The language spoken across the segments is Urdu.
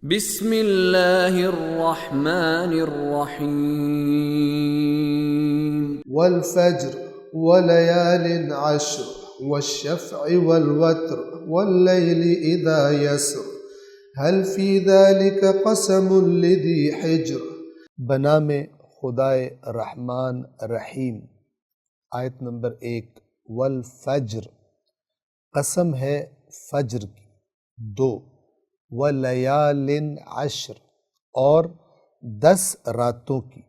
بسم اللہ الرحمن الرحیم والفجر وليال عشر والشفع والوتر والليل إذا يسر هل في ذلك قسم لذي حجر۔ بنام خدائے رحمان رحیم۔ آیت نمبر 1۔ والفجر، قسم ہے فجر کی۔ 2۔ ولیال عشر، اور 10 راتوں کی۔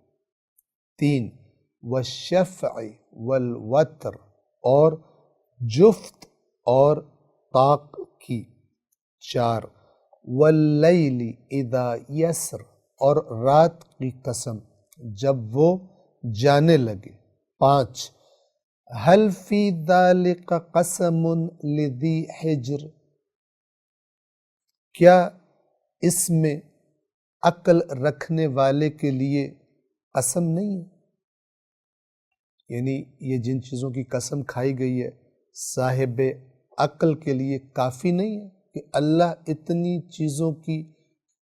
3۔ والشفع والوتر، اور جفت اور طاق کی۔ 4۔ واللیل اذا یسر، اور رات کی قسم جب وہ جانے لگے۔ 5۔ هل فی ذلک قسم لذی حجر، کیا اس میں عقل رکھنے والے کے لیے قسم نہیں ہے؟ یعنی یہ جن چیزوں کی قسم کھائی گئی ہے صاحب عقل کے لیے کافی نہیں ہے کہ اللہ اتنی چیزوں کی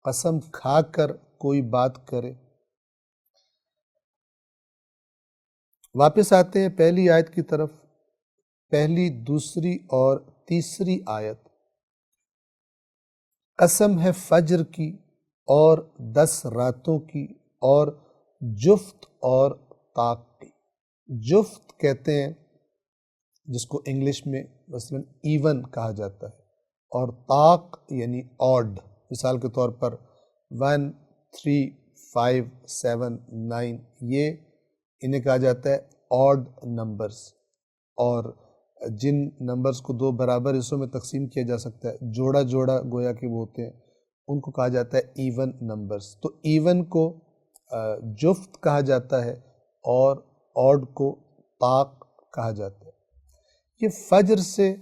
قسم کھا کر کوئی بات کرے؟ واپس آتے ہیں پہلی آیت کی طرف۔ پہلی، دوسری اور تیسری آیت۔ قسم ہے فجر کی اور 10 راتوں کی اور جفت اور طاق کی۔ جفت کہتے ہیں جس کو انگلش میں مثلا ایون کہا جاتا ہے، اور طاق یعنی آڈ۔ مثال کے طور پر 1 3 5 7 9، یہ انہیں کہا جاتا ہے آڈ نمبرز، اور جن نمبرز کو 2 برابر حصوں میں تقسیم کیا جا سکتا ہے، جوڑا جوڑا گویا کہ وہ ہوتے ہیں، ان کو کہا جاتا ہے ایون نمبرز۔ تو ایون کو جفت کہا جاتا ہے اور آڈ کو طاق کہا جاتا ہے۔ یہ فجر سے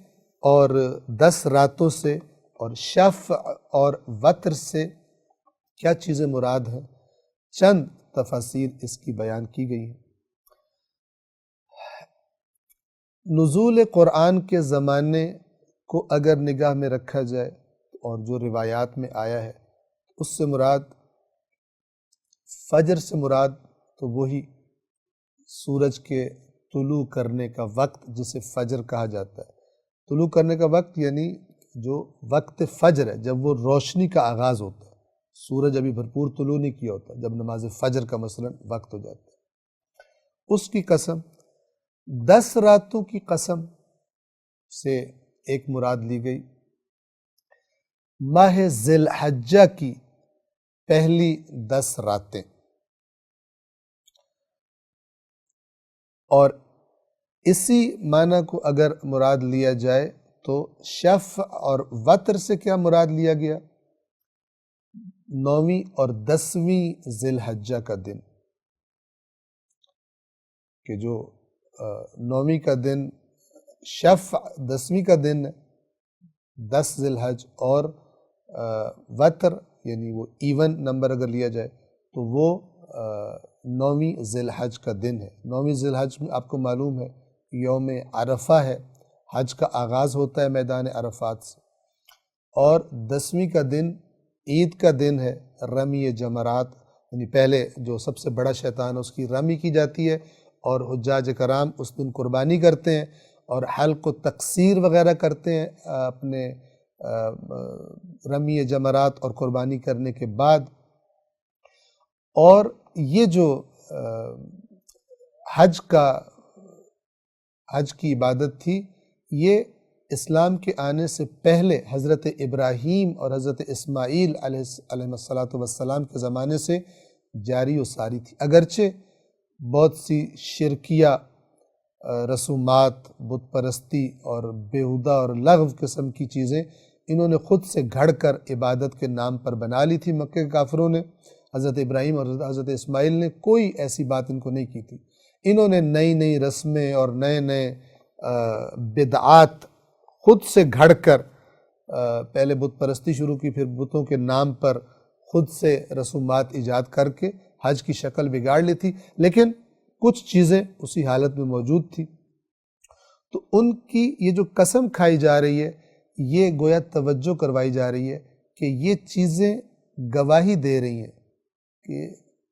اور 10 راتوں سے اور شفع اور وتر سے کیا چیزیں مراد ہیں؟ چند تفاسیر اس کی بیان کی گئی ہیں۔ نزول قرآن کے زمانے کو اگر نگاہ میں رکھا جائے اور جو روایات میں آیا ہے، اس سے مراد فجر سے مراد تو وہی سورج کے طلوع کرنے کا وقت جسے فجر کہا جاتا ہے۔ طلوع کرنے کا وقت یعنی جو وقت فجر ہے، جب وہ روشنی کا آغاز ہوتا ہے، سورج ابھی بھرپور طلوع نہیں کیا ہوتا، جب نماز فجر کا مثلا وقت ہو جاتا ہے، اس کی قسم۔ 10 راتوں کی قسم سے ایک مراد لی گئی ماہ ذی الحجہ کی پہلی 10 راتیں، اور اسی معنی کو اگر مراد لیا جائے تو شفع اور وتر سے کیا مراد لیا گیا؟ 9ویں اور 10ویں ذی الحجہ کا دن، کہ جو 9ویں کا دن شفع 10ویں کا دن ہے 10 ذی الحج، اور وتر یعنی وہ ایون نمبر اگر لیا جائے تو وہ 9ویں ذی الحج کا دن ہے۔ 9ویں ذی الحج میں آپ کو معلوم ہے یوم عرفہ ہے، حج کا آغاز ہوتا ہے میدان عرفات سے، اور 10ویں کا دن عید کا دن ہے، رمی جمرات، یعنی پہلے جو سب سے بڑا شیطان ہے اس کی رمی کی جاتی ہے، اور حجاج کرام اس دن قربانی کرتے ہیں اور حلق و تقصیر وغیرہ کرتے ہیں اپنے رمی جمرات اور قربانی کرنے کے بعد۔ اور یہ جو حج کی عبادت تھی، یہ اسلام کے آنے سے پہلے حضرت ابراہیم اور حضرت اسماعیل علیہ السلام کے زمانے سے جاری و ساری تھی، اگرچہ بہت سی شرکیہ رسومات، بت پرستی اور بیہودہ اور لغو قسم کی چیزیں انہوں نے خود سے گھڑ کر عبادت کے نام پر بنا لی تھی مکہ کے کافروں نے۔ حضرت ابراہیم اور حضرت اسماعیل نے کوئی ایسی بات ان کو نہیں کی تھی، انہوں نے نئی نئی رسمیں اور نئے نئے بدعات خود سے گھڑ کر پہلے بت پرستی شروع کی، پھر بتوں کے نام پر خود سے رسومات ایجاد کر کے حج کی شکل بگاڑ لی تھی، لیکن کچھ چیزیں اسی حالت میں موجود تھی۔ تو ان کی یہ جو قسم کھائی جا رہی ہے، یہ گویا توجہ کروائی جا رہی ہے کہ یہ چیزیں گواہی دے رہی ہیں کہ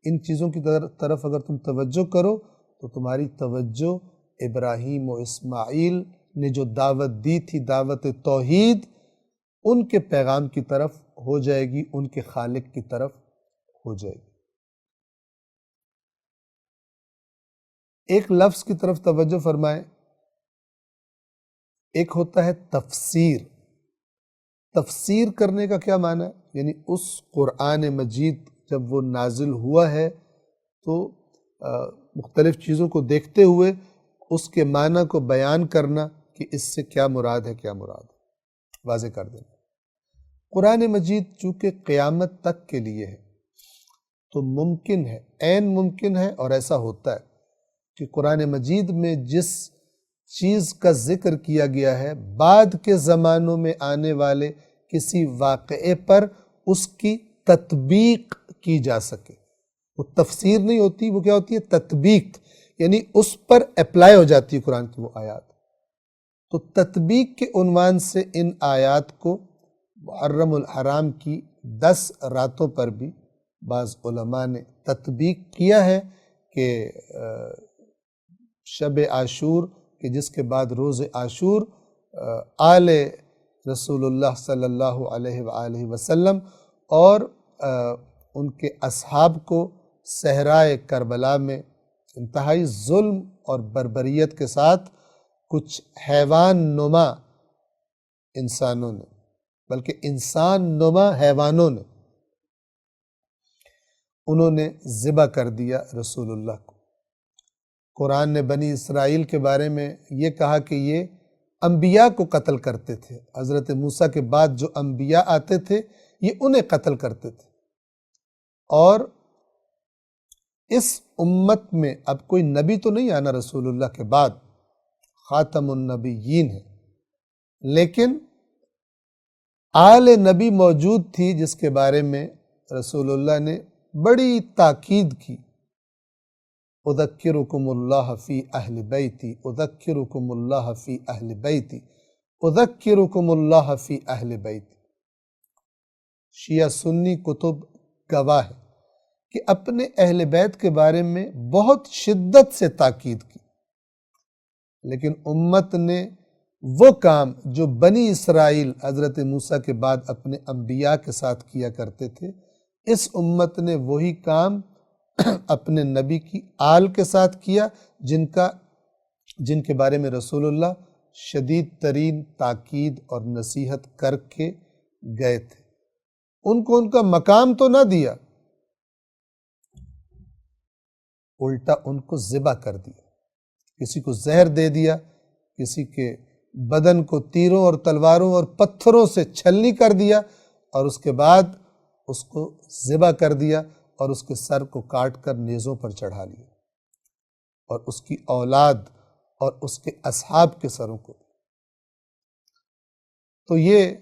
ان چیزوں کی طرف اگر تم توجہ کرو تو تمہاری توجہ ابراہیم و اسماعیل نے جو دعوت دی تھی، دعوت توحید، ان کے پیغام کی طرف ہو جائے گی، ان کے خالق کی طرف ہو جائے گی۔ ایک لفظ کی طرف توجہ فرمائیں، ایک ہوتا ہے تفسیر۔ تفسیر کرنے کا کیا معنی ہے؟ یعنی اس قرآن مجید جب وہ نازل ہوا ہے تو مختلف چیزوں کو دیکھتے ہوئے اس کے معنی کو بیان کرنا کہ اس سے کیا مراد ہے، کیا مراد ہے، واضح کر دینا۔ قرآن مجید چونکہ قیامت تک کے لیے ہے تو ممکن ہے، عین ممکن ہے اور ایسا ہوتا ہے کہ قرآن مجید میں جس چیز کا ذکر کیا گیا ہے بعد کے زمانوں میں آنے والے کسی واقعے پر اس کی تطبیق کی جا سکے۔ وہ تفسیر نہیں ہوتی، وہ کیا ہوتی ہے؟ تطبیق، یعنی اس پر اپلائی ہو جاتی ہے قرآن کی وہ آیات۔ تو تطبیق کے عنوان سے ان آیات کو محرم الحرام کی 10 راتوں پر بھی بعض علماء نے تطبیق کیا ہے کہ شب عاشور کہ جس کے بعد روز عاشور آل رسول اللہ صلی اللہ علیہ وآلہ وسلم اور ان کے اصحاب کو صحرائے کربلا میں انتہائی ظلم اور بربریت کے ساتھ کچھ حیوان نما انسانوں نے، بلکہ انسان نما حیوانوں نے، انہوں نے ذبح کر دیا رسول اللہ کو۔ قرآن نے بنی اسرائیل کے بارے میں یہ کہا کہ یہ انبیاء کو قتل کرتے تھے، حضرت موسیٰ کے بعد جو انبیاء آتے تھے یہ انہیں قتل کرتے تھے، اور اس امت میں اب کوئی نبی تو نہیں آنا رسول اللہ کے بعد، خاتم النبیین ہے، لیکن آل نبی موجود تھی جس کے بارے میں رسول اللہ نے بڑی تاکید کی۔ اذکرکم اللہ فی اہل بیتی، اذکرکم اللہ فی اہل بیتی، اذکرکم اللہ فی اہل بیتی۔ شیعہ سنی کتب گواہ ہے کہ اپنے اہل بیت کے بارے میں بہت شدت سے تاکید کی، لیکن امت نے وہ کام جو بنی اسرائیل حضرت موسیٰ کے بعد اپنے انبیاء کے ساتھ کیا کرتے تھے، اس امت نے وہی کام اپنے نبی کی آل کے ساتھ کیا جن کے بارے میں رسول اللہ شدید ترین تاکید اور نصیحت کر کے گئے تھے۔ ان کو ان کا مقام تو نہ دیا، الٹا ان کو ذبح کر دیا، کسی کو زہر دے دیا، کسی کے بدن کو تیروں اور تلواروں اور پتھروں سے چھلنی کر دیا، اور اس کے بعد اس کو ذبح کر دیا اور اس کے سر کو کاٹ کر نیزوں پر چڑھا لیا، اور اس کی اولاد اور اس کے اصحاب کے سروں کو۔ تو یہ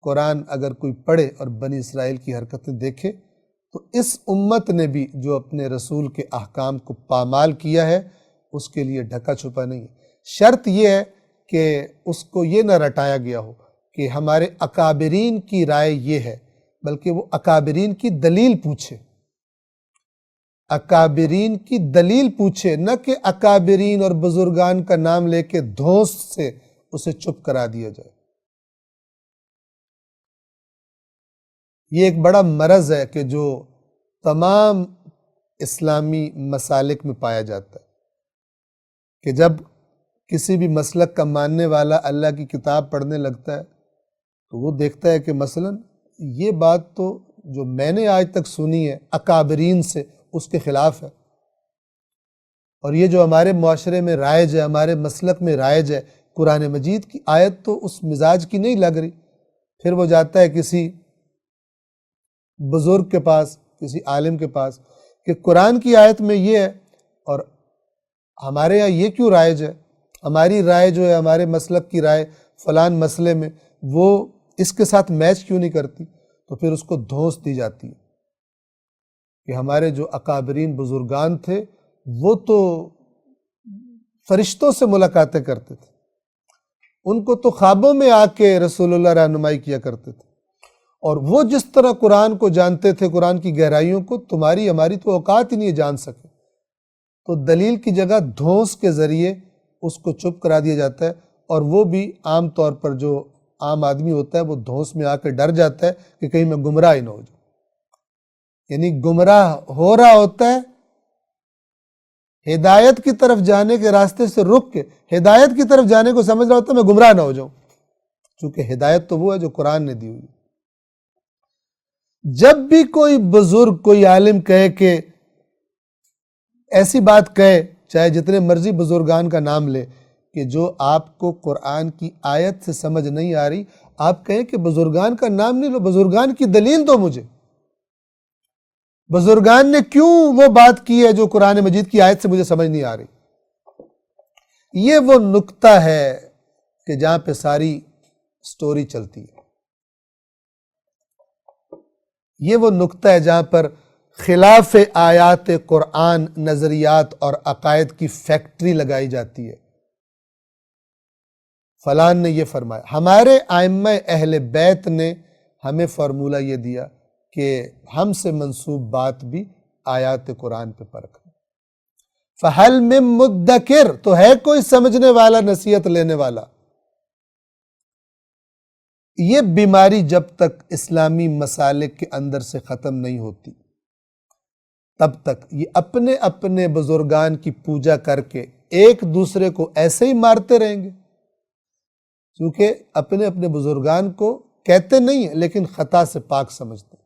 قرآن اگر کوئی پڑھے اور بنی اسرائیل کی حرکتیں دیکھے تو اس امت نے بھی جو اپنے رسول کے احکام کو پامال کیا ہے اس کے لیے ڈھکا چھپا نہیں ہے۔ شرط یہ ہے کہ اس کو یہ نہ رٹایا گیا ہو کہ ہمارے اکابرین کی رائے یہ ہے، بلکہ وہ اکابرین کی دلیل پوچھے، اکابرین کی دلیل پوچھے، نہ کہ اکابرین اور بزرگان کا نام لے کے دھونس سے اسے چپ کرا دیا جائے۔ یہ ایک بڑا مرض ہے کہ جو تمام اسلامی مسالک میں پایا جاتا ہے کہ جب کسی بھی مسلک کا ماننے والا اللہ کی کتاب پڑھنے لگتا ہے تو وہ دیکھتا ہے کہ مثلاً یہ بات تو جو میں نے آج تک سنی ہے اکابرین سے اس کے خلاف ہے، اور یہ جو ہمارے معاشرے میں رائج ہے، ہمارے مسلک میں رائج ہے، قرآن مجید کی آیت تو اس مزاج کی نہیں لگ رہی۔ پھر وہ جاتا ہے کسی بزرگ کے پاس، کسی عالم کے پاس کہ قرآن کی آیت میں یہ ہے اور ہمارے یہاں یہ کیوں رائج ہے، ہماری رائے جو ہے، ہمارے مسلک کی رائے فلان مسئلے میں وہ اس کے ساتھ میچ کیوں نہیں کرتی؟ تو پھر اس کو دھونس دی جاتی ہے کہ ہمارے جو اکابرین بزرگان تھے وہ تو فرشتوں سے ملاقاتیں کرتے تھے، ان کو تو خوابوں میں آ کے رسول اللہ رہنمائی کیا کرتے تھے، اور وہ جس طرح قرآن کو جانتے تھے، قرآن کی گہرائیوں کو، تمہاری ہماری تو اوقات ہی نہیں جان سکے۔ تو دلیل کی جگہ دھونس کے ذریعے اس کو چپ کرا دیا جاتا ہے، اور وہ بھی عام طور پر جو عام آدمی ہوتا ہے وہ دھونس میں آ کے ڈر جاتا ہے کہ کہیں میں گمراہ ہی نہ ہو جاؤں، یعنی گمراہ ہو رہا ہوتا ہے، ہدایت کی طرف جانے کے راستے سے رک کے ہدایت کی طرف جانے کو سمجھ رہا ہوتا ہے میں گمراہ نہ ہو جاؤں، چونکہ ہدایت تو وہ ہے جو قرآن نے دی ہوئی۔ جب بھی کوئی بزرگ، کوئی عالم کہے کہ ایسی بات کہے، چاہے جتنے مرضی بزرگان کا نام لے، کہ جو آپ کو قرآن کی آیت سے سمجھ نہیں آ رہی، آپ کہیں کہ بزرگان کا نام نہیں لو، بزرگان کی دلیل دو مجھے، بزرگان نے کیوں وہ بات کی ہے جو قرآن مجید کی آیت سے مجھے سمجھ نہیں آ رہی۔ یہ وہ نقطہ ہے کہ جہاں پہ ساری سٹوری چلتی ہے، یہ وہ نقطہ ہے جہاں پر خلاف آیات قرآن نظریات اور عقائد کی فیکٹری لگائی جاتی ہے۔ فلان نے یہ فرمایا، ہمارے ائمہ اہل بیت نے ہمیں فارمولہ یہ دیا کہ ہم سے منسوب بات بھی آیات قرآن پہ پرکھیں۔ فَهَلْ مِن مُدَّكِرْ، تو ہے کوئی سمجھنے والا، نصیحت لینے والا۔ یہ بیماری جب تک اسلامی مسالک کے اندر سے ختم نہیں ہوتی، تب تک یہ اپنے اپنے بزرگان کی پوجا کر کے ایک دوسرے کو ایسے ہی مارتے رہیں گے، کیونکہ اپنے اپنے بزرگان کو کہتے نہیں ہیں لیکن خطا سے پاک سمجھتے ہیں۔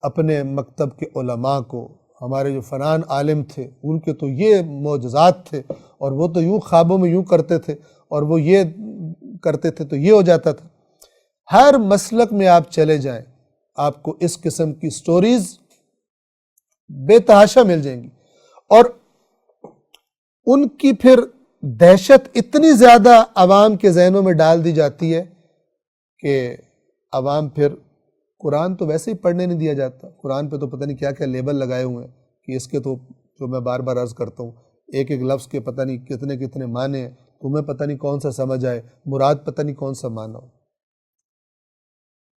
اپنے مکتب کے علماء کو، ہمارے جو فنان عالم تھے ان کے تو یہ معجزات تھے، اور وہ تو یوں خوابوں میں یوں کرتے تھے، اور وہ یہ کرتے تھے تو یہ ہو جاتا تھا۔ ہر مسلک میں آپ چلے جائیں، آپ کو اس قسم کی سٹوریز بے تحاشا مل جائیں گی، اور ان کی پھر دہشت اتنی زیادہ عوام کے ذہنوں میں ڈال دی جاتی ہے کہ عوام پھر قرآن تو ویسے ہی پڑھنے نہیں دیا جاتا، قرآن پہ تو پتہ نہیں کیا کیا لیبل لگائے ہوئے ہیں کہ اس کے تو، جو میں بار بار عرض کرتا ہوں، ایک ایک لفظ کے پتہ نہیں کتنے کتنے معنی ہیں، تمہیں پتہ نہیں کون سا سمجھ آئے، مراد پتہ نہیں کون سا معنی ہو۔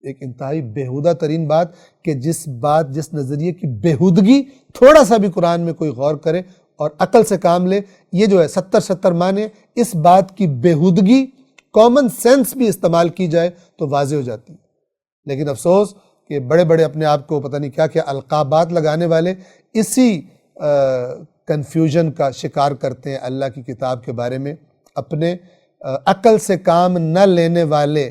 ایک انتہائی بیہودہ ترین بات کہ جس نظریے کی بیہودگی تھوڑا سا بھی قرآن میں کوئی غور کرے اور عقل سے کام لے، یہ جو ہے 70 معنی، اس بات کی بیہودگی کامن سینس بھی استعمال کی جائے تو واضح ہو جاتی ہے۔ لیکن افسوس کہ بڑے بڑے اپنے آپ کو پتہ نہیں کیا کیا القابات لگانے والے اسی کنفیوژن کا شکار کرتے ہیں اللہ کی کتاب کے بارے میں، اپنے عقل سے کام نہ لینے والے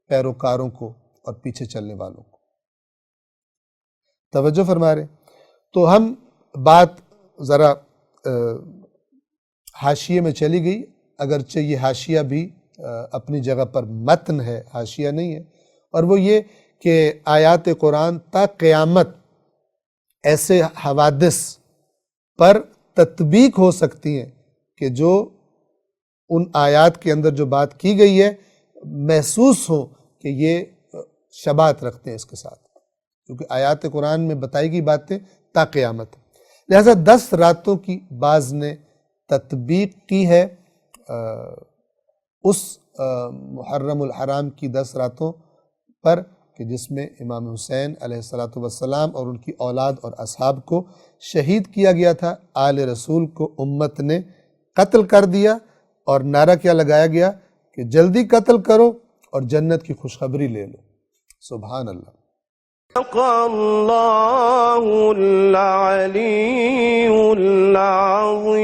پیروکاروں کو اور پیچھے چلنے والوں کو۔ توجہ فرما رہے، تو ہم بات ذرا حاشیے میں چلی گئی، اگرچہ یہ حاشیہ بھی اپنی جگہ پر متن ہے، حاشیہ نہیں ہے، اور وہ یہ کہ آیات قرآن تا قیامت ایسے حوادث پر تطبیق ہو سکتی ہیں کہ جو ان آیات کے اندر جو بات کی گئی ہے محسوس ہو کہ یہ شباہت رکھتے ہیں اس کے ساتھ، کیونکہ آیات قرآن میں بتائی گئی باتیں تا قیامت، لہذا 10 راتوں کی بعض نے تطبیق کی ہے اس محرم الحرام کی 10 راتوں پر کہ جس میں امام حسین علیہ السلام اور ان کی اولاد اور اصحاب کو شہید کیا گیا تھا، آل رسول کو امت نے قتل کر دیا، اور نعرہ کیا لگایا گیا کہ جلدی قتل کرو اور جنت کی خوشخبری لے لو۔ سبحان اللہ۔ اللہ العلی العظیم۔